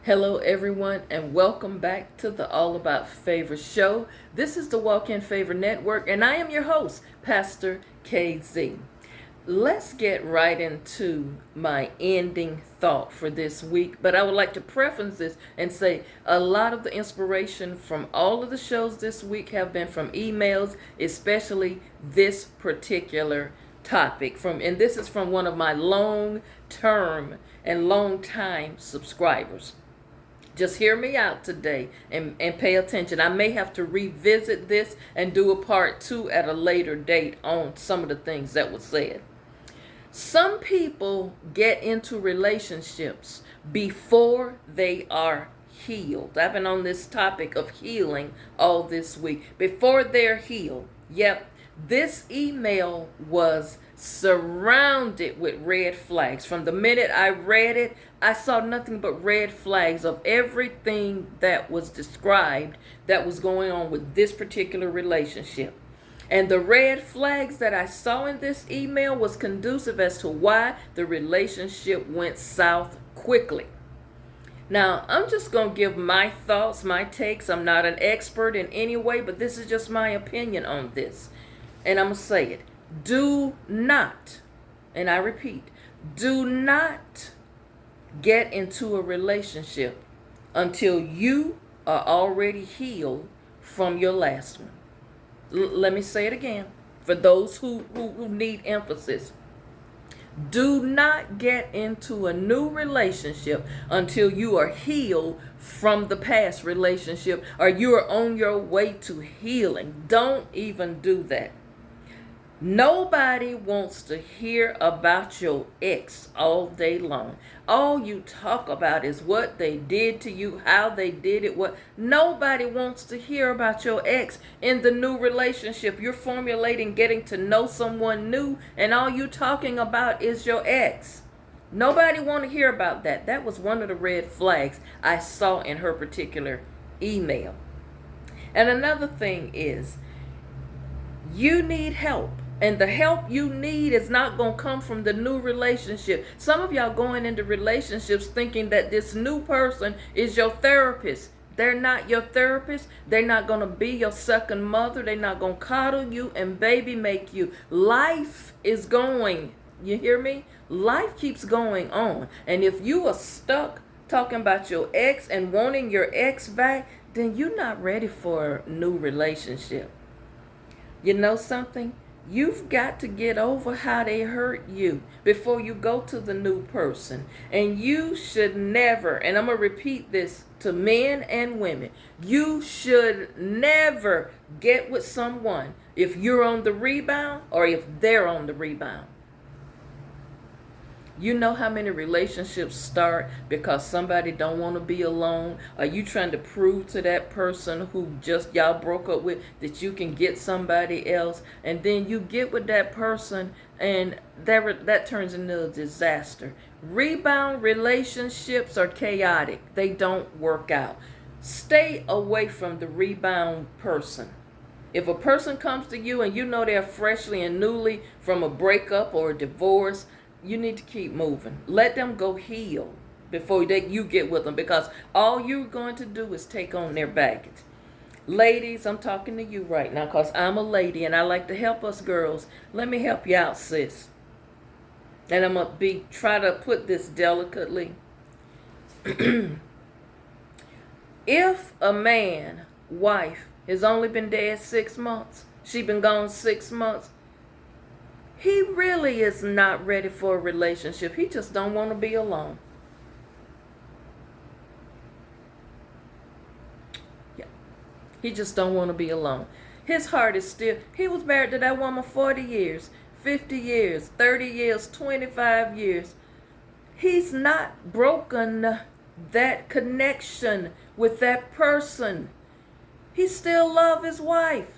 Hello, everyone, and welcome back to the All About Favor show. This is the Walk in Favor Network, and I am your host, Pastor KZ. Let's get right into my ending thought for this week, but I would like to preface this and say a lot of the inspiration from all of the shows this week have been from emails, especially this particular topic and this is from one of my long-term and long-time subscribers. Just hear me out today and pay attention. I may have to revisit this and do a part two at a later date on some of the things that were said. Some people get into relationships before they are healed. I've been on this topic of healing all this week. Before they're healed. Yep, this email was surrounded with red flags. From the minute I read it, I saw nothing but red flags of everything that was described that was going on with this particular relationship. And the red flags that I saw in this email was conducive as to why the relationship went south quickly. Now, I'm just going to give my thoughts, my takes. I'm not an expert in any way, but this is just my opinion on this. And I'm going to say it. Do not, and I repeat, do not get into a relationship until you are already healed from your last one. Let me say it again for those who need emphasis. Do not get into a new relationship until you are healed from the past relationship or you are on your way to healing. Don't even do that. Nobody wants to hear about your ex all day long. All you talk about is what they did to you, how they did it, what. Nobody wants to hear about your ex in the new relationship. You're formulating getting to know someone new, and all you talking about is your ex. Nobody want to hear about that. That was one of the red flags I saw in her particular email. And another thing is, you need help. And the help you need is not going to come from the new relationship. Some of y'all going into relationships thinking that this new person is your therapist. They're not your therapist. They're not going to be your second mother. They're not going to coddle you and baby make you. Life is going. You hear me? Life keeps going on. And if you are stuck talking about your ex and wanting your ex back, then you're not ready for a new relationship. You know something? You've got to get over how they hurt you before you go to the new person. And you should never, and I'm going to repeat this to men and women, you should never get with someone if you're on the rebound or if they're on the rebound. You know how many relationships start because somebody don't want to be alone? Are you trying to prove to that person who just y'all broke up with that you can get somebody else? And then you get with that person and that turns into a disaster. Rebound relationships are chaotic. They don't work out. Stay away from the rebound person. If a person comes to you and you know they're freshly and newly from a breakup or a divorce, you need to keep moving. Let them go heal before you get with them, because all you're going to do is take on their baggage. Ladies, I'm talking to you right now because I'm a lady and I like to help us girls. Let me help you out, sis. And I'm going to try to put this delicately. If a man, wife, has only been dead 6 months, she been gone 6 months, he really is not ready for a relationship. He just don't want to be alone. Yeah. He just don't want to be alone. His heart is still, he was married to that woman 40 years, 50 years, 30 years, 25 years. He's not broken that connection with that person. He still loves his wife.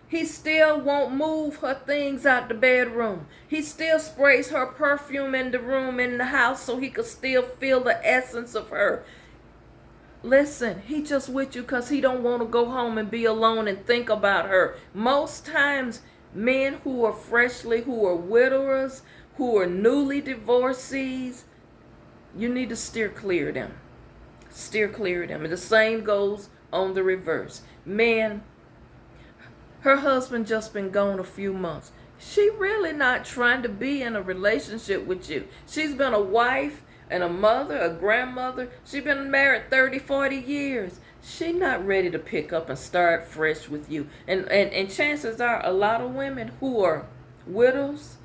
He still won't move her things out the bedroom. He still sprays her perfume in the room, in the house, so he could still feel the essence of her. Listen, he just with you because he don't want to go home and be alone and think about her. Most times, men who are widowers, who are newly divorcees, you need to steer clear of them. Steer clear of them. And the same goes on the reverse. Men, her husband just been gone a few months. She really not trying to be in a relationship with you. She's been a wife and a mother, a grandmother. She's been married 30, 40 years. She not ready to pick up and start fresh with you. And chances are a lot of women who are widows,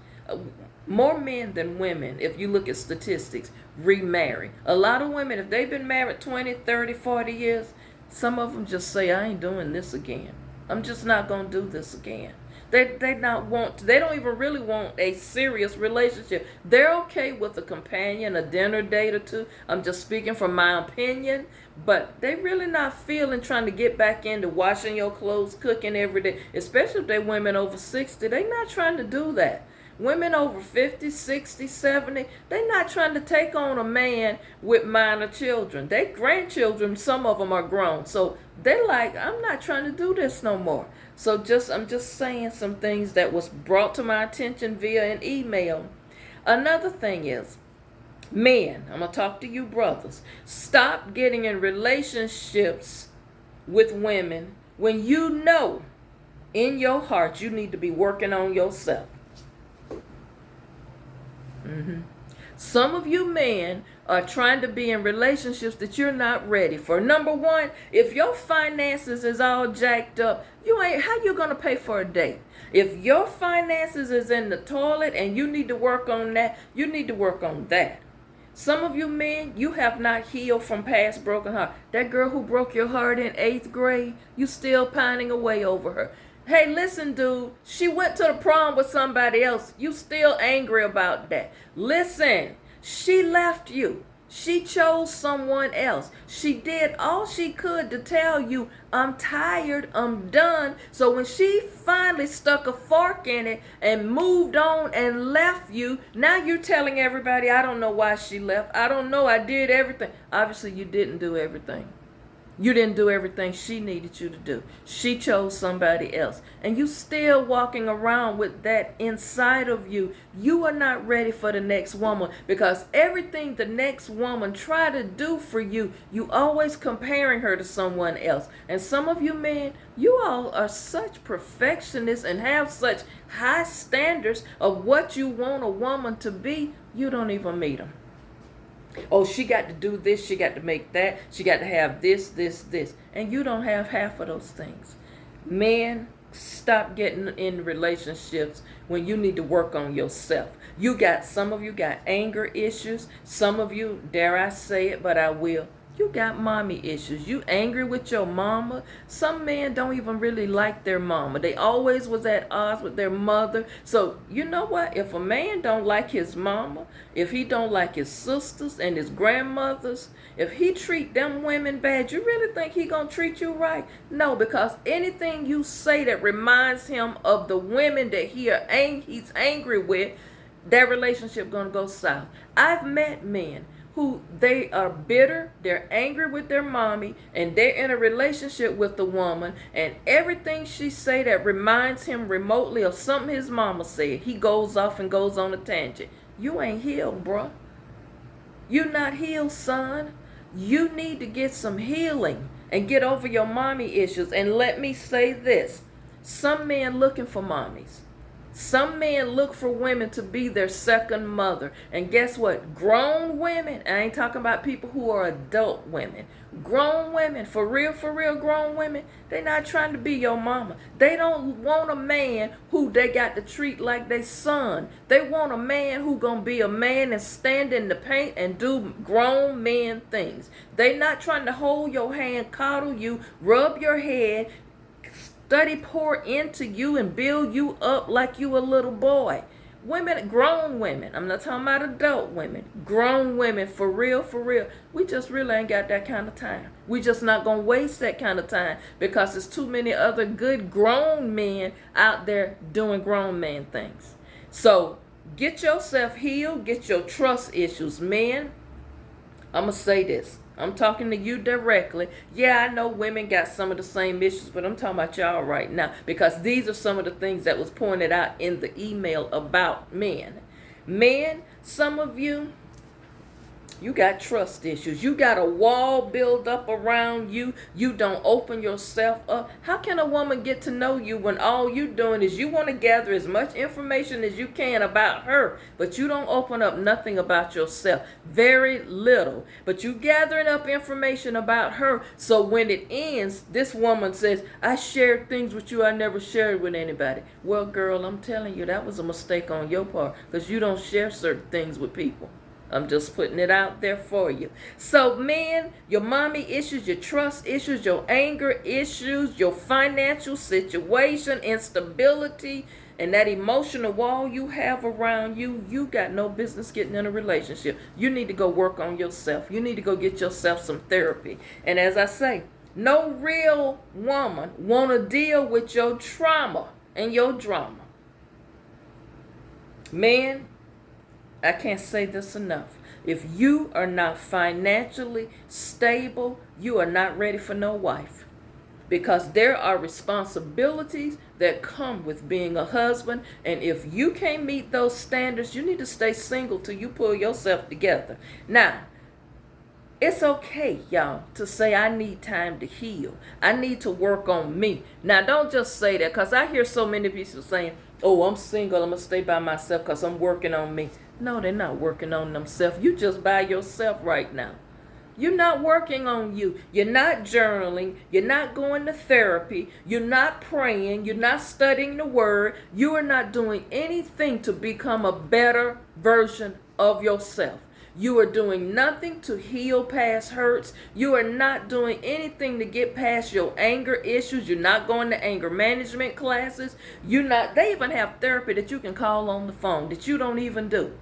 more men than women, if you look at statistics, remarry. A lot of women, if they've been married 20, 30, 40 years, some of them just say, I ain't doing this again. I'm just not going to do this again. They don't even really want a serious relationship. They're okay with a companion, a dinner date or two. I'm just speaking from my opinion. But they really not feeling trying to get back into washing your clothes, cooking every day. Especially if they're women over 60. They not trying to do that. Women over 50, 60, 70, they're not trying to take on a man with minor children. They grandchildren, some of them are grown. So they're like, I'm not trying to do this no more. So I'm just saying some things that was brought to my attention via an email. Another thing is, men, I'm going to talk to you brothers. Stop getting in relationships with women when you know in your heart you need to be working on yourself. Some of you men are trying to be in relationships that you're not ready for. Number one, if your finances is all jacked up, how you gonna pay for a date? If your finances is in the toilet and you need to work on that, you need to work on that. Some of you men, you have not healed from past broken heart. That girl who broke your heart in 8th grade, you still pining away over her. Hey, listen, dude, she went to the prom with somebody else. You still angry about that. Listen, she left you. She chose someone else. She did all she could to tell you, I'm tired, I'm done. So when she finally stuck a fork in it and moved on and left you, now you're telling everybody, I don't know why she left. I don't know, I did everything. Obviously, you didn't do everything. You didn't do everything she needed you to do. She chose somebody else. And you still walking around with that inside of you. You are not ready for the next woman, because everything the next woman try to do for you, you always comparing her to someone else. And some of you men, you all are such perfectionists and have such high standards of what you want a woman to be, you don't even meet them. Oh, she got to do this, she got to make that, she got to have this. And you don't have half of those things. Men, stop getting in relationships when you need to work on yourself. Some of you got anger issues. Some of you, dare I say it, but I will, you got mommy issues. You angry with your mama. Some men don't even really like their mama. They always was at odds with their mother. So you know what? If a man don't like his mama, if he don't like his sisters and his grandmothers, if he treat them women bad, you really think he gonna treat you right? No, because anything you say that reminds him of the women that he's angry with, that relationship gonna go south. I've met men who they are bitter, they're angry with their mommy, and they're in a relationship with the woman, and everything she say that reminds him remotely of something his mama said, he goes off and goes on a tangent. You ain't healed, bruh. You not healed, son. You need to get some healing and get over your mommy issues. And let me say this, some men looking for mommies. Some men look for women to be their second mother. And guess what? Grown women, I ain't talking about people who are adult women. Grown women, for real grown women, they not trying to be your mama. They don't want a man who they got to treat like their son. They want a man who gonna be a man and stand in the paint and do grown men things. They not trying to hold your hand, coddle you, rub your head, study, pour into you and build you up like you a little boy. Women, grown women, I'm not talking about adult women, grown women, for real, we just really ain't got that kind of time. We just not gonna waste that kind of time, because there's too many other good grown men out there doing grown man things. So get yourself healed, get your trust issues. Men, I'm gonna say this, I'm talking to you directly. Yeah, I know women got some of the same issues, but I'm talking about y'all right now, because these are some of the things that was pointed out in the email about men. Men, some of you, You got trust issues. You got a wall built up around you. You don't open yourself up. How can a woman get to know you when all you doing is you want to gather as much information as you can about her, but you don't open up nothing about yourself? Very little. But you gathering up information about her, so when it ends, this woman says, I shared things with you I never shared with anybody. Well, girl, I'm telling you, that was a mistake on your part, because you don't share certain things with people. I'm just putting it out there for you. So, men, your mommy issues, your trust issues, your anger issues, your financial situation, instability, and that emotional wall you have around you, you got no business getting in a relationship. You need to go work on yourself. You need to go get yourself some therapy. And as I say, no real woman want to deal with your trauma and your drama. Men, I can't say this enough. If you are not financially stable, you are not ready for no wife. Because there are responsibilities that come with being a husband. And if you can't meet those standards, you need to stay single till you pull yourself together. Now, it's okay, y'all, to say I need time to heal. I need to work on me. Now, don't just say that, because I hear so many people saying, oh, I'm single, I'm going to stay by myself because I'm working on me. No, they're not working on themselves. You just by yourself right now. You're not working on you. You're not journaling. You're not going to therapy. You're not praying. You're not studying the word. You are not doing anything to become a better version of yourself. You are doing nothing to heal past hurts. You are not doing anything to get past your anger issues. You're not going to anger management classes. They even have therapy that you can call on the phone that you don't even do.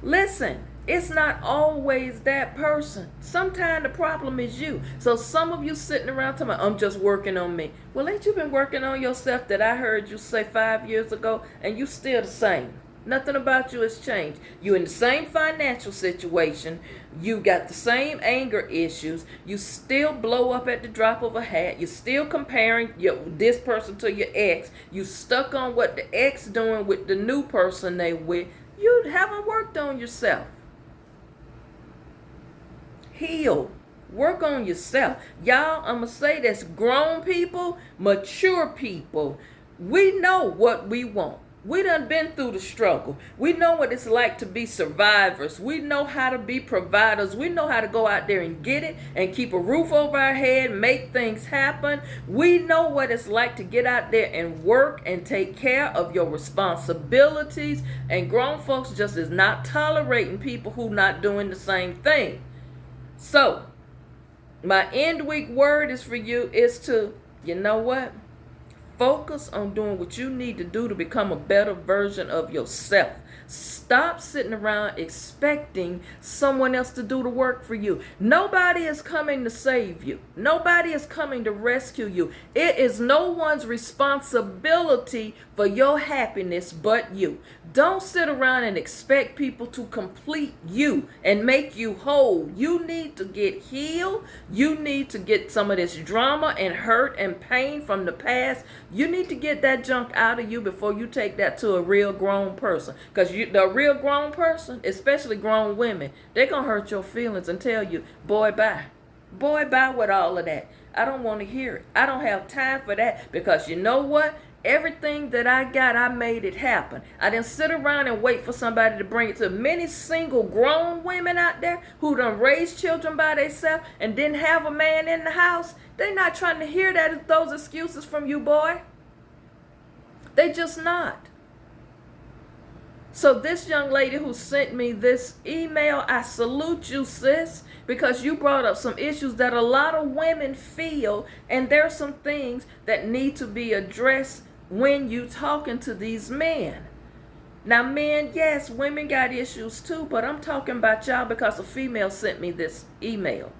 Listen, it's not always that person. Sometimes the problem is you. So some of you sitting around talking about, I'm just working on me. Well, ain't you been working on yourself that I heard you say 5 years ago, and you still the same? Nothing about you has changed. You in the same financial situation. You got the same anger issues. You still blow up at the drop of a hat. You're still comparing this person to your ex. You stuck on what the ex doing with the new person they with. You haven't worked on yourself. Heal. Work on yourself. Y'all, I'm going to say this. Grown people, mature people, we know what we want. We done been through the struggle. We know what it's like to be survivors. We know how to be providers. We know how to go out there and get it and keep a roof over our head, make things happen. We know what it's like to get out there and work and take care of your responsibilities. And grown folks just is not tolerating people who not doing the same thing. So, my end week word is for you is to, you know what? Focus on doing what you need to do to become a better version of yourself. Stop sitting around expecting someone else to do the work for you. Nobody is coming to save you. Nobody is coming to rescue you. It is no one's responsibility for your happiness but you. Don't sit around and expect people to complete you and make you whole. You need to get healed. You need to get some of this drama and hurt and pain from the past. You need to get that junk out of you before you take that to a real grown person. Because the real grown person, especially grown women, they're going to hurt your feelings and tell you, boy, bye. Boy, bye with all of that. I don't want to hear it. I don't have time for that, because you know what? Everything that I got, I made it happen. I didn't sit around and wait for somebody to bring it to many single grown women out there who done raised children by themselves and didn't have a man in the house. They not trying to hear those excuses from you, boy. They just not. So this young lady who sent me this email, I salute you, sis, because you brought up some issues that a lot of women feel, and there's some things that need to be addressed when you talking to these men. Now, men, yes, women got issues too, but I'm talking about y'all because a female sent me this email.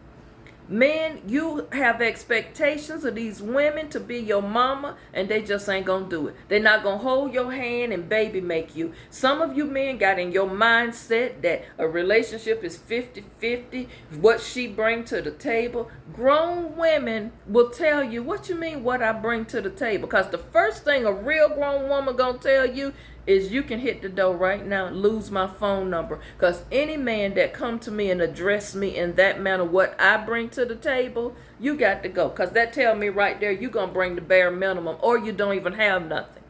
Men, you have expectations of these women to be your mama, and they just ain't gonna do it. They're not gonna hold your hand and baby make you. Some of you men got in your mindset that a relationship is 50-50, what she bring to the table. Grown women will tell you, what you mean what I bring to the table? Because the first thing a real grown woman gonna tell you is you can hit the door right now and lose my phone number. Because any man that come to me and address me in that manner, what I bring to the table, you got to go. Because that tell me right there, you going to bring the bare minimum, or you don't even have nothing.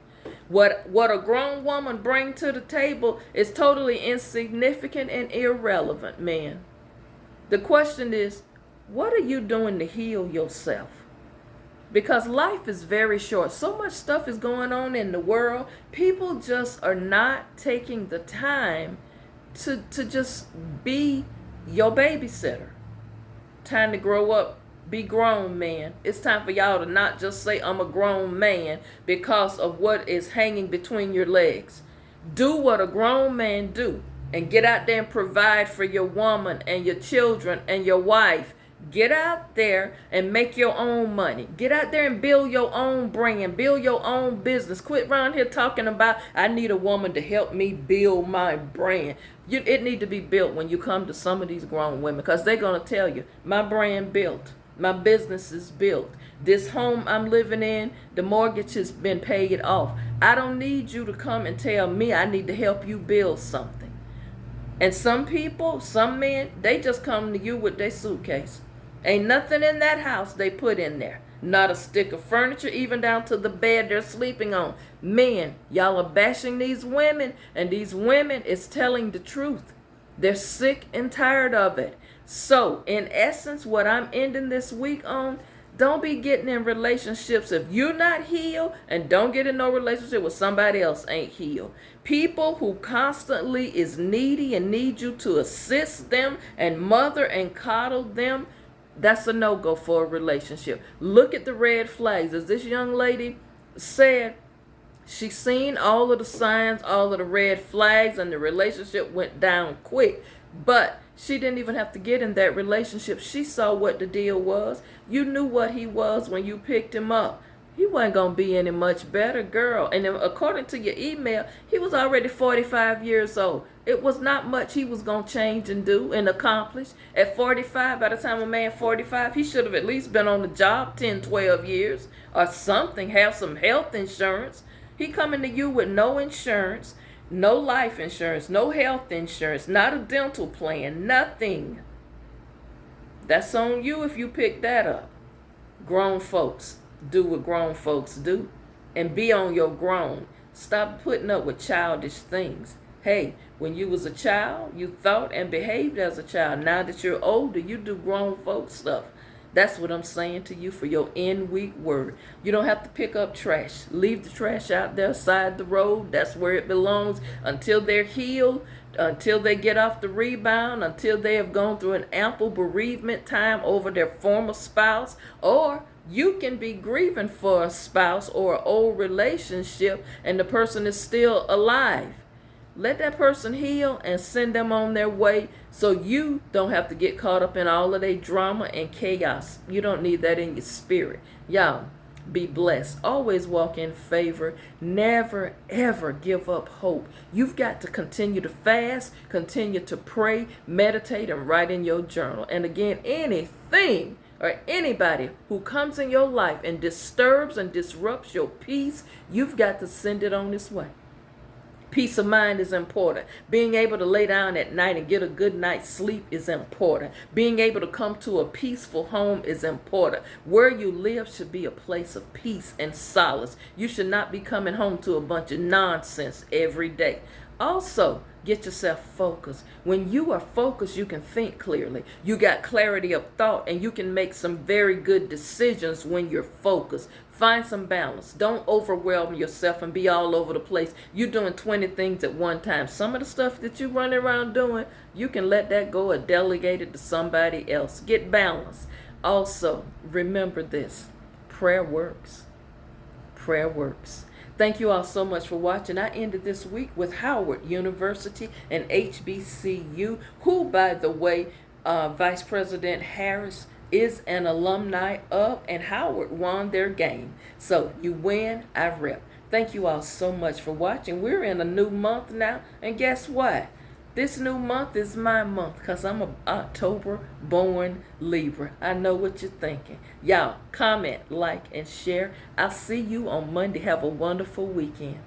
What a grown woman bring to the table is totally insignificant and irrelevant, man. The question is, what are you doing to heal yourself? Because life is very short. So much stuff is going on in the world. People just are not taking the time to just be your babysitter. Time to grow up. Be grown, man. It's time for y'all to not just say, I'm a grown man, because of what is hanging between your legs. Do what a grown man do. And get out there and provide for your woman and your children and your wife. Get out there and make your own money. Get out there and build your own brand. Build your own business. Quit around here talking about, I need a woman to help me build my brand. It need to be built when you come to some of these grown women, because they're going to tell you, my brand built. My business is built. This home I'm living in, the mortgage has been paid off. I don't need you to come and tell me I need to help you build something. And some people, some men, they just come to you with their suitcase. Ain't nothing in that house they put in there. Not a stick of furniture, even down to the bed they're sleeping on. Men, y'all are bashing these women, and these women is telling the truth. They're sick and tired of it. So, in essence, what I'm ending this week on, don't be getting in relationships if you're not healed, and don't get in no relationship with somebody else ain't healed. People who constantly is needy and need you to assist them and mother and coddle them, that's a no-go for a relationship. Look at the red flags. As this young lady said, she seen all of the signs, all of the red flags, and the relationship went down quick. But she didn't even have to get in that relationship. She saw what the deal was. You knew what he was when you picked him up. He wasn't going to be any much better, girl. And according to your email, he was already 45 years old. It was not much he was going to change and do and accomplish. At 45, by the time a man 45, he should have at least been on the job 10, 12 years or something, have some health insurance. He coming to you with no insurance, no life insurance, no health insurance, not a dental plan, nothing. That's on you if you pick that up. Grown folks, do what grown folks do and be on your grown. Stop putting up with childish things. Hey, when you was a child, you thought and behaved as a child. Now that you're older, you do grown folk stuff. That's what I'm saying to you for your end-week word. You don't have to pick up trash. Leave the trash out there side the road. That's where it belongs until they're healed, until they get off the rebound, until they have gone through an ample bereavement time over their former spouse. Or you can be grieving for a spouse or an old relationship and the person is still alive. Let that person heal and send them on their way so you don't have to get caught up in all of their drama and chaos. You don't need that in your spirit. Y'all, be blessed. Always walk in favor. Never, ever give up hope. You've got to continue to fast, continue to pray, meditate, and write in your journal. And again, anything or anybody who comes in your life and disturbs and disrupts your peace, you've got to send it on its way. Peace of mind is important. Being able to lay down at night and get a good night's sleep is important. Being able to come to a peaceful home is important. Where you live should be a place of peace and solace. You should not be coming home to a bunch of nonsense every day. Also, get yourself focused. When you are focused, you can think clearly. You got clarity of thought, and you can make some very good decisions when you're focused. Find some balance. Don't overwhelm yourself and be all over the place. You're doing 20 things at one time. Some of the stuff that you're running around doing, you can let that go or delegate it to somebody else. Get balance. Also, remember this. Prayer works. Prayer works. Thank you all so much for watching. I ended this week with Howard University and HBCU, who, by the way, Vice President Harris is an alumni of, and Howard won their game. So you win, I rep. Thank you all so much for watching. We're in a new month now, and guess what? This new month is my month because I'm an October-born Libra. I know what you're thinking. Y'all, comment, like, and share. I'll see you on Monday. Have a wonderful weekend.